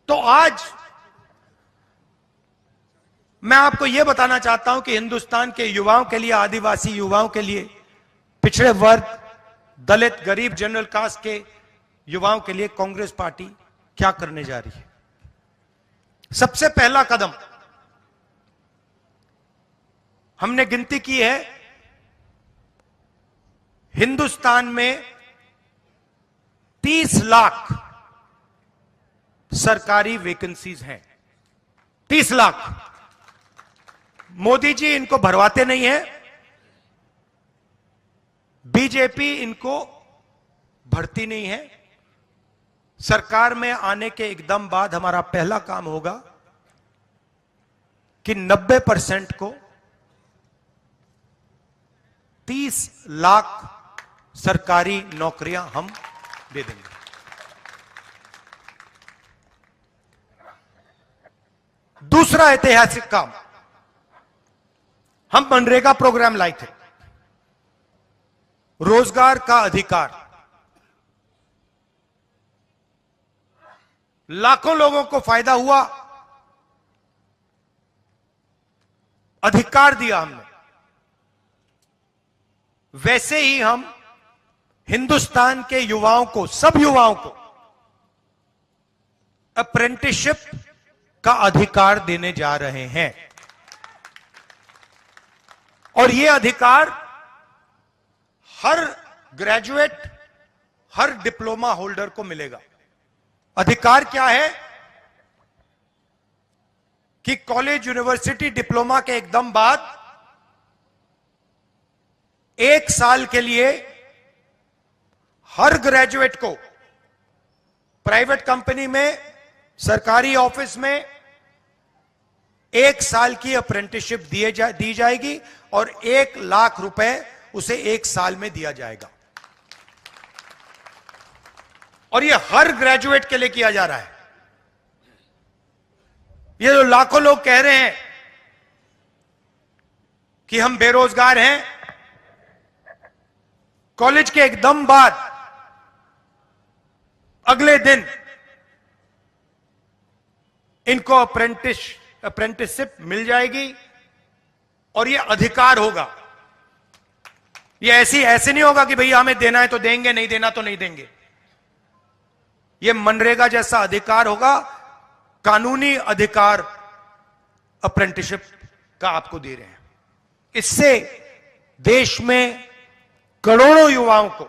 तो आज मैं आपको यह बताना चाहता हूं कि हिंदुस्तान के युवाओं के लिए, आदिवासी युवाओं के लिए, पिछड़े वर्ग, दलित, गरीब, जनरल कास्ट के युवाओं के लिए कांग्रेस पार्टी क्या करने जा रही है। सबसे पहला कदम हमने गिनती की है, हिंदुस्तान में 30 लाख सरकारी वैकेंसीज हैं। 30 लाख। मोदी जी इनको भरवाते नहीं है, बीजेपी इनको भरती नहीं है। सरकार में आने के एकदम बाद हमारा पहला काम होगा कि 90% को 30 लाख सरकारी नौकरियां हम दे देंगे। दूसरा ऐतिहासिक काम, हम मनरेगा प्रोग्राम लाए थे, रोजगार का अधिकार। लाखों लोगों को फायदा हुआ, अधिकार दिया हमने। वैसे ही हम हिंदुस्तान के युवाओं को, सब युवाओं को अप्रेंटिसशिप का अधिकार देने जा रहे हैं। और यह अधिकार हर ग्रेजुएट, हर डिप्लोमा होल्डर को मिलेगा। अधिकार क्या है कि कॉलेज, यूनिवर्सिटी, डिप्लोमा के एकदम बाद 1 साल के लिए हर ग्रेजुएट को प्राइवेट कंपनी में, सरकारी ऑफिस में 1 साल की अप्रेंटिसशिप दी जाएगी और 1 लाख रुपए उसे 1 साल में दिया जाएगा। और यह हर ग्रेजुएट के लिए किया जा रहा है। ये जो लाखों लोग कह रहे हैं कि हम बेरोजगार हैं, कॉलेज के एकदम बाद अगले दिन इनको अप्रेंटिसशिप मिल जाएगी और यह अधिकार होगा। यह ऐसे नहीं होगा कि भैया हमें देना है तो देंगे, नहीं देना तो नहीं देंगे। यह मनरेगा जैसा अधिकार होगा, कानूनी अधिकार अप्रेंटिसशिप का आपको दे रहे हैं। इससे देश में करोड़ों युवाओं को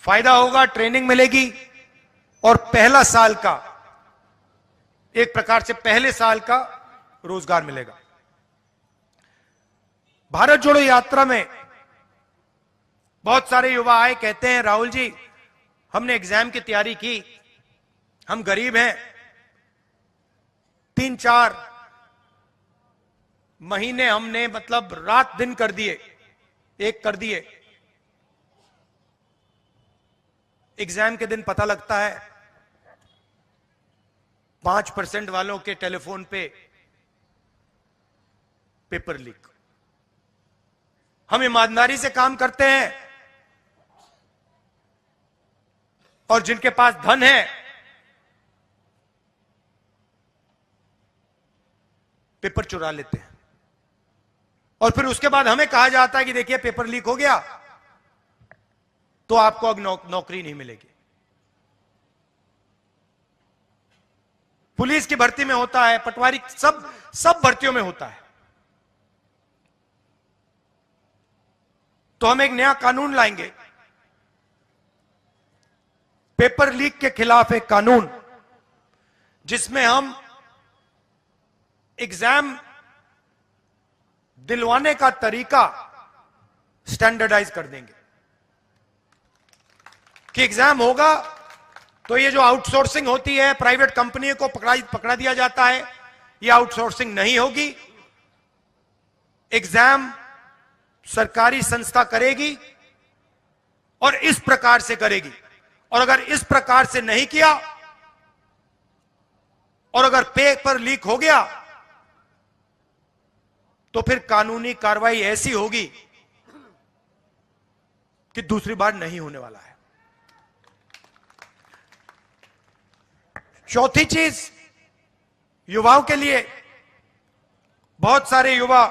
फायदा होगा, ट्रेनिंग मिलेगी और पहला साल का, एक प्रकार से पहले साल का रोजगार मिलेगा। भारत जोड़ो यात्रा में बहुत सारे युवा आए, कहते हैं राहुल जी हमने एग्जाम की तैयारी की, हम गरीब हैं, 3-4 महीने हमने मतलब रात दिन कर दिए, एक कर दिए। एग्जाम के दिन पता लगता है 5% वालों के टेलीफोन पे पेपर लीक। हम ईमानदारी से काम करते हैं और जिनके पास धन है पेपर चुरा लेते हैं और फिर उसके बाद हमें कहा जाता है कि देखिए पेपर लीक हो गया तो आपको अब नौकरी नहीं मिलेगी। पुलिस की भर्ती में होता है, पटवारी, सब भर्तियों में होता है। तो हम एक नया कानून लाएंगे, पेपर लीक के खिलाफ एक कानून, जिसमें हम एग्जाम दिलवाने का तरीका स्टैंडर्डाइज कर देंगे कि एग्जाम होगा तो ये जो आउटसोर्सिंग होती है, प्राइवेट कंपनी को पकड़ा दिया जाता है, ये आउटसोर्सिंग नहीं होगी। एग्जाम सरकारी संस्था करेगी और इस प्रकार से करेगी। और अगर इस प्रकार से नहीं किया और अगर पेपर लीक हो गया तो फिर कानूनी कार्रवाई ऐसी होगी कि दूसरी बार नहीं होने वाला है। चौथी चीज, युवाओं के लिए बहुत सारे युवा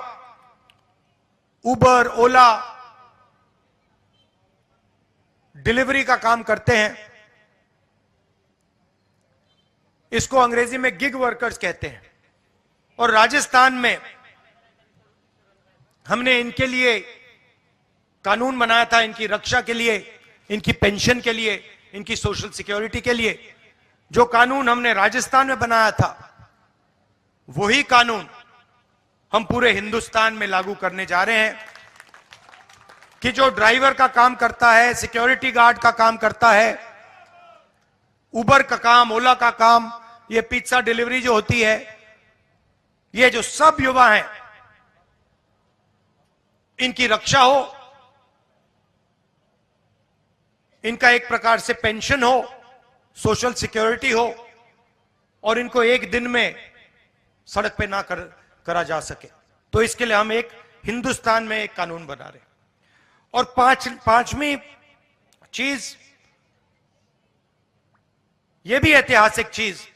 उबर, ओला, डिलीवरी का काम करते हैं। इसको अंग्रेजी में गिग वर्कर्स कहते हैं। और राजस्थान में हमने इनके लिए कानून बनाया था, इनकी रक्षा के लिए, इनकी पेंशन के लिए, इनकी सोशल सिक्योरिटी के लिए। जो कानून हमने राजस्थान में बनाया था, वही कानून हम पूरे हिंदुस्तान में लागू करने जा रहे हैं कि जो ड्राइवर का काम करता है, सिक्योरिटी गार्ड का काम करता है, उबर का काम, ओला का काम, ये पिज्जा डिलीवरी जो होती है, ये जो सब युवा हैं, इनकी रक्षा हो, इनका एक प्रकार से पेंशन हो, सोशल सिक्योरिटी हो, और इनको एक दिन में सड़क पे ना करा जा सके। तो इसके लिए हम एक हिंदुस्तान में एक कानून बना रहे हैं। और पांचवी चीज, यह भी ऐतिहासिक चीज,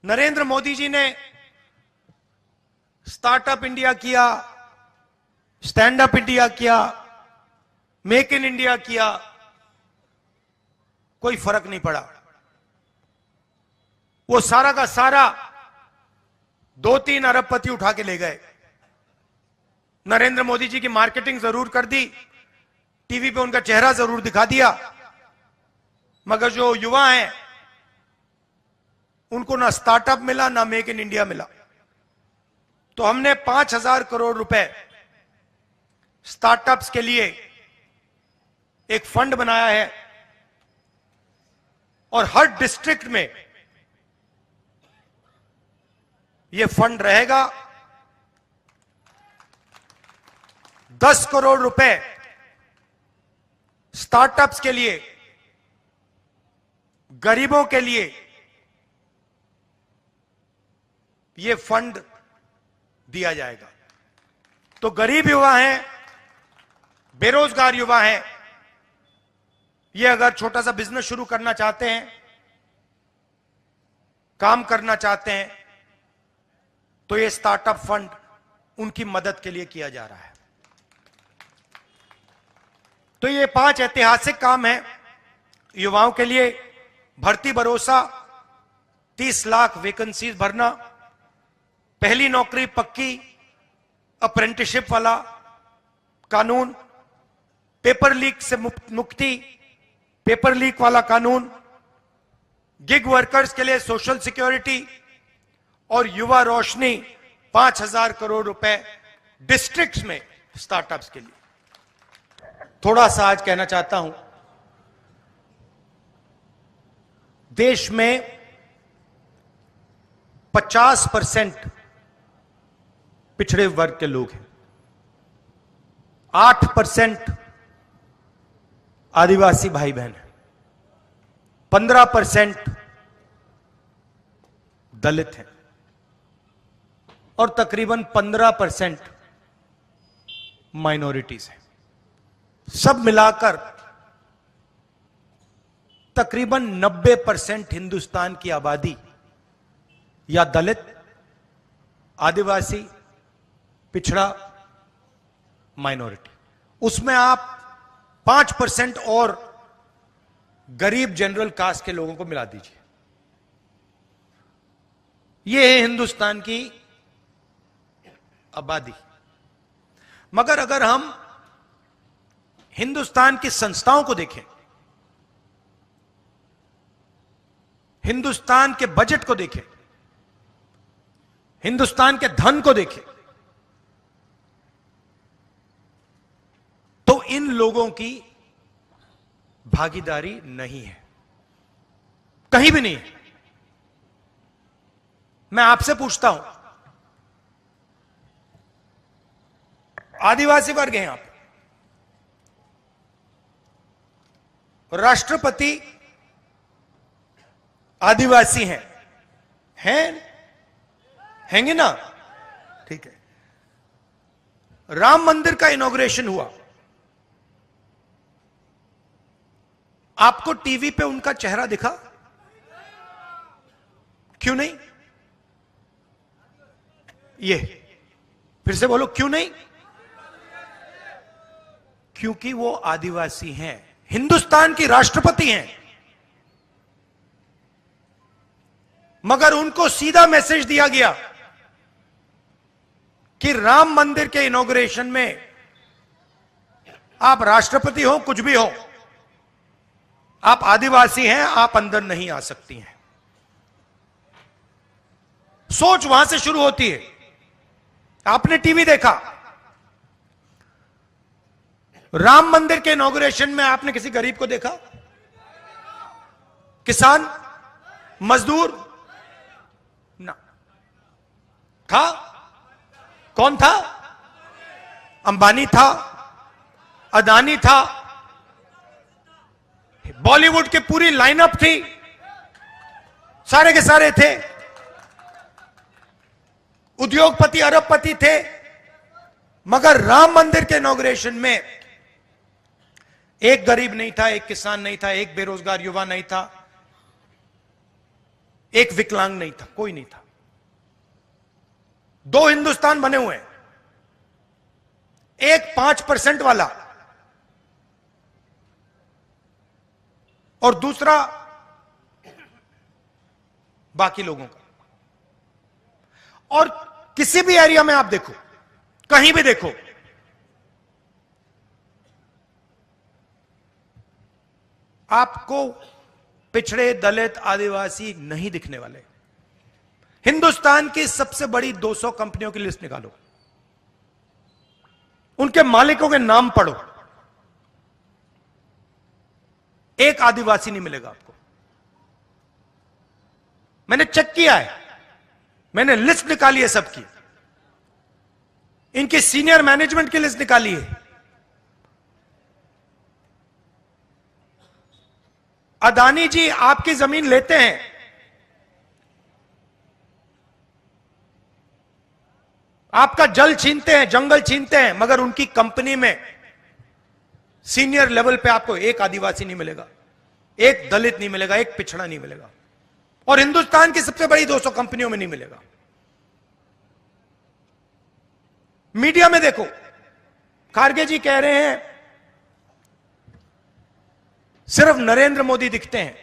नरेंद्र मोदी जी ने स्टार्टअप इंडिया किया, स्टैंड अप इंडिया किया, मेक इन इंडिया किया, कोई फर्क नहीं पड़ा। वो सारा का सारा 2-3 अरबपति उठा के ले गए। नरेंद्र मोदी जी की मार्केटिंग जरूर कर दी, टीवी पे उनका चेहरा जरूर दिखा दिया, मगर जो युवा हैं उनको ना स्टार्टअप मिला, ना मेक इन इंडिया मिला। तो हमने 5,000 करोड़ रुपए स्टार्टअप्स के लिए एक फंड बनाया है, और हर डिस्ट्रिक्ट में यह फंड रहेगा। 10 करोड़ रुपए स्टार्टअप्स के लिए, गरीबों के लिए यह फंड दिया जाएगा। तो गरीब युवा हैं, बेरोजगार युवा हैं, ये अगर छोटा सा बिजनेस शुरू करना चाहते हैं, काम करना चाहते हैं, तो ये स्टार्टअप फंड उनकी मदद के लिए किया जा रहा है। तो ये 5 ऐतिहासिक काम हैं युवाओं के लिए। भर्ती भरोसा, 30 लाख वैकेंसीज भरना, पहली नौकरी पक्की, अप्रेंटिसशिप वाला कानून, पेपर लीक से मुक्ति, पेपर लीक वाला कानून, गिग वर्कर्स के लिए सोशल सिक्योरिटी, और युवा रोशनी 5,000 करोड़ रुपए डिस्ट्रिक्ट्स में स्टार्टअप्स के लिए। थोड़ा सा आज कहना चाहता हूं, देश में 50% पिछड़े वर्ग के लोग हैं, 8% आदिवासी भाई बहन हैं, 15% दलित हैं, और तकरीबन 15% माइनॉरिटीज हैं। सब मिलाकर तकरीबन 90% हिंदुस्तान की आबादी या दलित, आदिवासी, पिछड़ा, माइनॉरिटी। उसमें आप 5% और गरीब जनरल कास्ट के लोगों को मिला दीजिए। यह है हिंदुस्तान की आबादी। मगर अगर हम हिंदुस्तान की संस्थाओं को देखें, हिंदुस्तान के बजट को देखें, हिंदुस्तान के धन को देखें, तो इन लोगों की भागीदारी नहीं है, कहीं भी नहीं है। मैं आपसे पूछता हूं, आदिवासी वर्ग हैं आप, राष्ट्रपति आदिवासी हैं हैंगे ना? ठीक है। राम मंदिर का इनॉग्रेशन हुआ, आपको टीवी पे उनका चेहरा दिखा? क्यों नहीं? ये फिर से बोलो, क्यों नहीं? क्योंकि वो आदिवासी हैं, हिंदुस्तान की राष्ट्रपति हैं, मगर उनको सीधा मैसेज दिया गया कि राम मंदिर के इनॉग्रेशन में आप राष्ट्रपति हो, कुछ भी हो, आप आदिवासी हैं, आप अंदर नहीं आ सकती हैं। सोच वहां से शुरू होती है। आपने टीवी देखा, राम मंदिर के इनॉग्रेशन में आपने किसी गरीब को देखा? किसान, मजदूर ना था? कौन था? अंबानी था, अदानी था, बॉलीवुड की पूरी लाइनअप थी, सारे के सारे थे, उद्योगपति अरबपति थे, मगर राम मंदिर के इनॉग्रेशन में एक गरीब नहीं था, एक किसान नहीं था, एक बेरोजगार युवा नहीं था, एक विकलांग नहीं था, कोई नहीं था। दो हिंदुस्तान बने हुए हैं, एक 5% वाला और दूसरा बाकी लोगों का। और किसी भी एरिया में आप देखो, कहीं भी देखो, आपको पिछड़े, दलित, आदिवासी नहीं दिखने वाले। हिंदुस्तान की सबसे बड़ी 200 कंपनियों की लिस्ट निकालो, उनके मालिकों के नाम पढ़ो, एक आदिवासी नहीं मिलेगा आपको। मैंने चेक किया है, मैंने लिस्ट निकाली है सबकी, इनकी सीनियर मैनेजमेंट की लिस्ट निकाली है। अदानी जी आपकी जमीन लेते हैं, आपका जल छीनते हैं, जंगल छीनते हैं, मगर उनकी कंपनी में सीनियर लेवल पे आपको एक आदिवासी नहीं मिलेगा, एक दलित नहीं मिलेगा, एक पिछड़ा नहीं मिलेगा, और हिंदुस्तान की सबसे बड़ी 200 कंपनियों में नहीं मिलेगा। मीडिया में देखो, खारगे जी कह रहे हैं सिर्फ नरेंद्र मोदी दिखते हैं।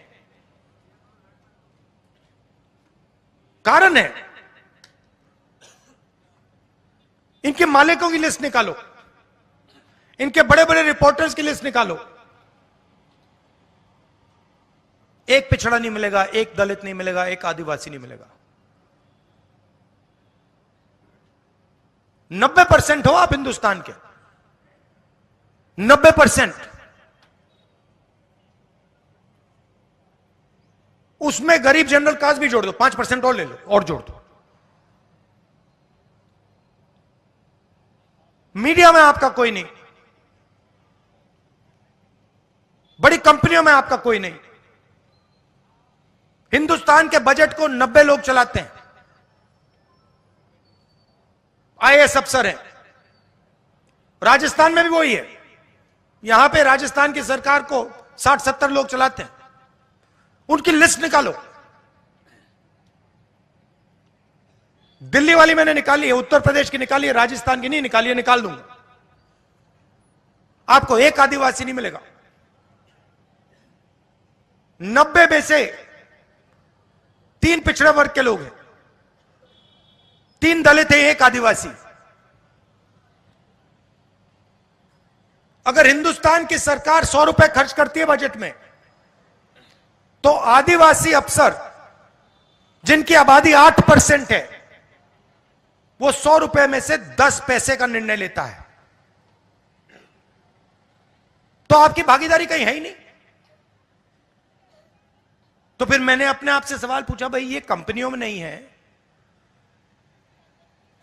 कारण है, इनके मालिकों की लिस्ट निकालो, इनके बड़े बड़े रिपोर्टर्स की लिस्ट निकालो, एक पिछड़ा नहीं मिलेगा, एक दलित नहीं मिलेगा, एक आदिवासी नहीं मिलेगा। 90% हो आप हिंदुस्तान के, 90%। उसमें गरीब जनरल कास्ट भी जोड़ दो, 5% और ले लो, और जोड़ दो। मीडिया में आपका कोई नहीं, बड़ी कंपनियों में आपका कोई नहीं। हिंदुस्तान के बजट को 90 लोग चलाते हैं, आईएएस अफसर हैं। राजस्थान में भी वही है, यहां पे राजस्थान की सरकार को 60-70 लोग चलाते हैं। उनकी लिस्ट निकालो। दिल्ली वाली मैंने निकाली है, उत्तर प्रदेश की निकाली है, राजस्थान की नहीं निकाली है, निकाल दूंगा। आपको एक आदिवासी नहीं मिलेगा। 90 में से 3 पिछड़े वर्ग के लोग हैं, 3 दलित हैं, एक आदिवासी। अगर हिंदुस्तान की सरकार 100 रुपए खर्च करती है बजट में, तो आदिवासी अफसर जिनकी आबादी 8% है, वो 100 रुपए में से 10 पैसे का निर्णय लेता है। तो आपकी भागीदारी कहीं है ही नहीं। तो फिर मैंने अपने आप से सवाल पूछा, भाई ये कंपनियों में नहीं है,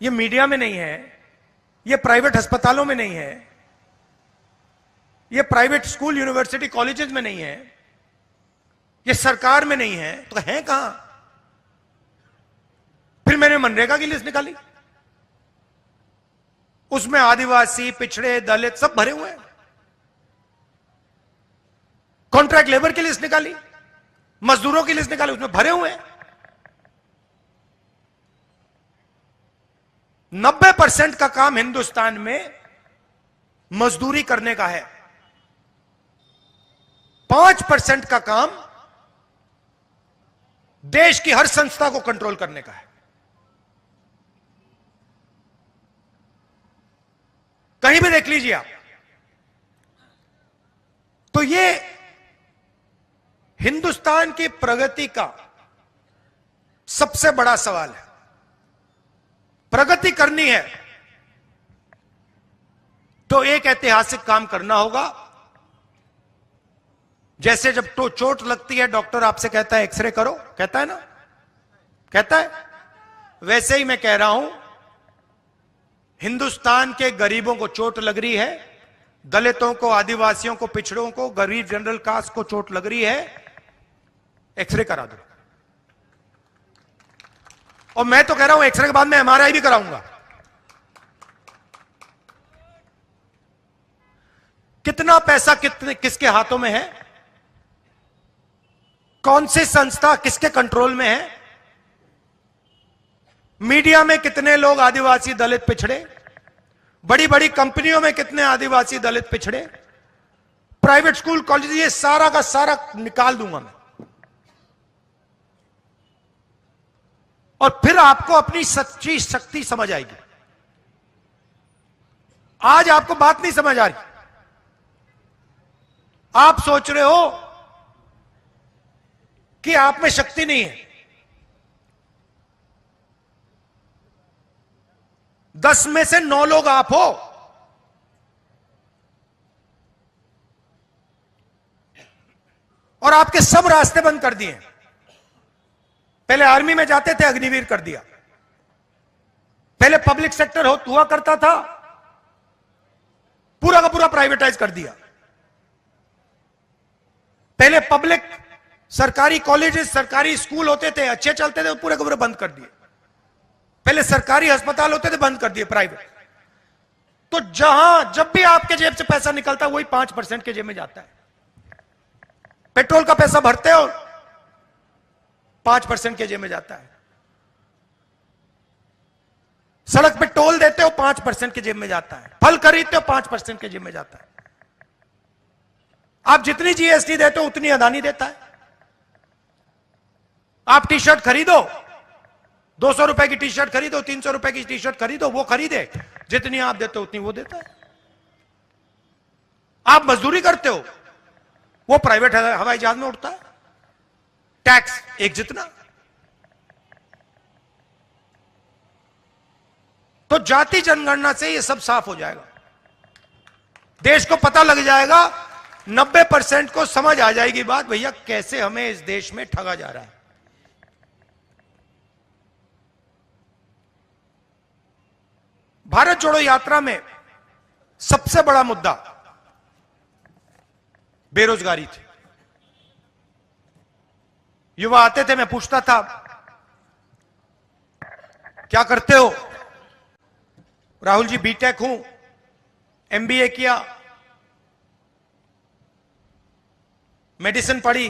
ये मीडिया में नहीं है, ये प्राइवेट अस्पतालों में नहीं है, ये प्राइवेट स्कूल, यूनिवर्सिटी, कॉलेजेस में नहीं है, ये सरकार में नहीं है, तो है कहां? फिर मैंने मनरेगा की लिस्ट निकाली, उसमें आदिवासी, पिछड़े, दलित सब भरे हुए हैं। कॉन्ट्रैक्ट लेबर की लिस्ट निकाली, मजदूरों की लिस्ट निकाली, उसमें भरे हुए हैं। 90% का काम हिंदुस्तान में मजदूरी करने का है, 5% का काम देश की हर संस्था को कंट्रोल करने का है। कहीं भी देख लीजिए आप। तो ये हिंदुस्तान की प्रगति का सबसे बड़ा सवाल है। प्रगति करनी है तो एक ऐतिहासिक काम करना होगा। जैसे जब तो चोट लगती है, डॉक्टर आपसे कहता है एक्सरे करो, कहता है ना, कहता है, वैसे ही मैं कह रहा हूं, हिंदुस्तान के गरीबों को चोट लग रही है, दलितों को, आदिवासियों को, पिछड़ों को, गरीब जनरल कास्ट को चोट लग रही है, एक्सरे करा दो। और मैं तो कह रहा हूं एक्सरे के बाद मैं एमआरआई भी कराऊंगा। कितना पैसा किसके हाथों में है, कौन सी संस्था किसके कंट्रोल में है, मीडिया में कितने लोग आदिवासी दलित पिछड़े, बड़ी बड़ी कंपनियों में कितने आदिवासी दलित पिछड़े, प्राइवेट स्कूल कॉलेज, ये सारा का सारा निकाल दूंगा मैं। और फिर आपको अपनी सच्ची शक्ति समझ आएगी। आज आपको बात नहीं समझ आ रही, आप सोच रहे हो कि आप में शक्ति नहीं है। 10 में से 9 लोग आप हो। और आपके सब रास्ते बंद कर दिए। पहले आर्मी में जाते थे, अग्निवीर कर दिया। पहले पब्लिक सेक्टर हुआ करता था, पूरा का पूरा प्राइवेटाइज कर दिया। पहले पब्लिक सरकारी कॉलेजेस, सरकारी स्कूल होते थे, अच्छे चलते थे, पूरे के पूरे बंद कर दिए। पहले सरकारी अस्पताल होते थे, बंद कर दिए प्राइवेट। तो जब भी आपके जेब से पैसा निकलता है, वही 5% के जेब में जाता है। पेट्रोल का पैसा भरते हो, 5% के जेब में जाता है। सड़क पे टोल देते हो, 5% के जेब में जाता है। फल खरीदते हो, 5% के जेब में जाता है। आप जितनी जीएसटी देते हो, उतनी अदानी देता है। आप टी शर्ट खरीदो, 200 रुपए की टी शर्ट खरीदो, 300 रुपए की टी शर्ट खरीदो, वो खरीदे, जितनी आप देते हो उतनी वो देता है। आप मजदूरी करते हो, वो प्राइवेट हवाई जहाज में उड़ता है, टैक्स एक जितना। तो जाति जनगणना से ये सब साफ हो जाएगा। देश को पता लग जाएगा, 90% को समझ आ जाएगी बात, भैया कैसे हमें इस देश में ठगा जा रहा है। भारत जोड़ो यात्रा में सबसे बड़ा मुद्दा बेरोजगारी थी। युवा आते थे, मैं पूछता था क्या करते हो? राहुल जी बीटेक हूं, एमबीए किया, मेडिसिन पढ़ी,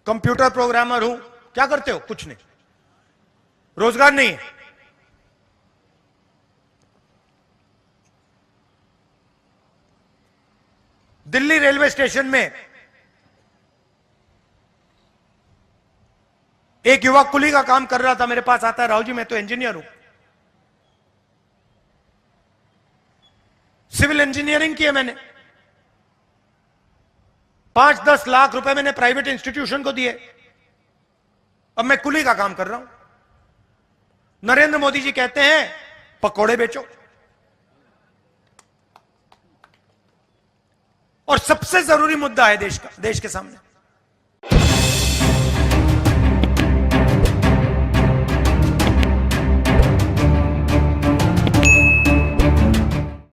कंप्यूटर प्रोग्रामर हूं। क्या करते हो? कुछ नहीं, रोजगार नहीं है। दिल्ली रेलवे स्टेशन में एक युवा कुली का काम कर रहा था, मेरे पास आता है, राहुल जी मैं तो इंजीनियर हूं, सिविल इंजीनियरिंग की है मैंने, 5-10 लाख रुपए मैंने प्राइवेट इंस्टीट्यूशन को दिए, अब मैं कुली का काम कर रहा हूं। नरेंद्र मोदी जी कहते हैं पकोड़े बेचो। और सबसे जरूरी मुद्दा है देश के सामने,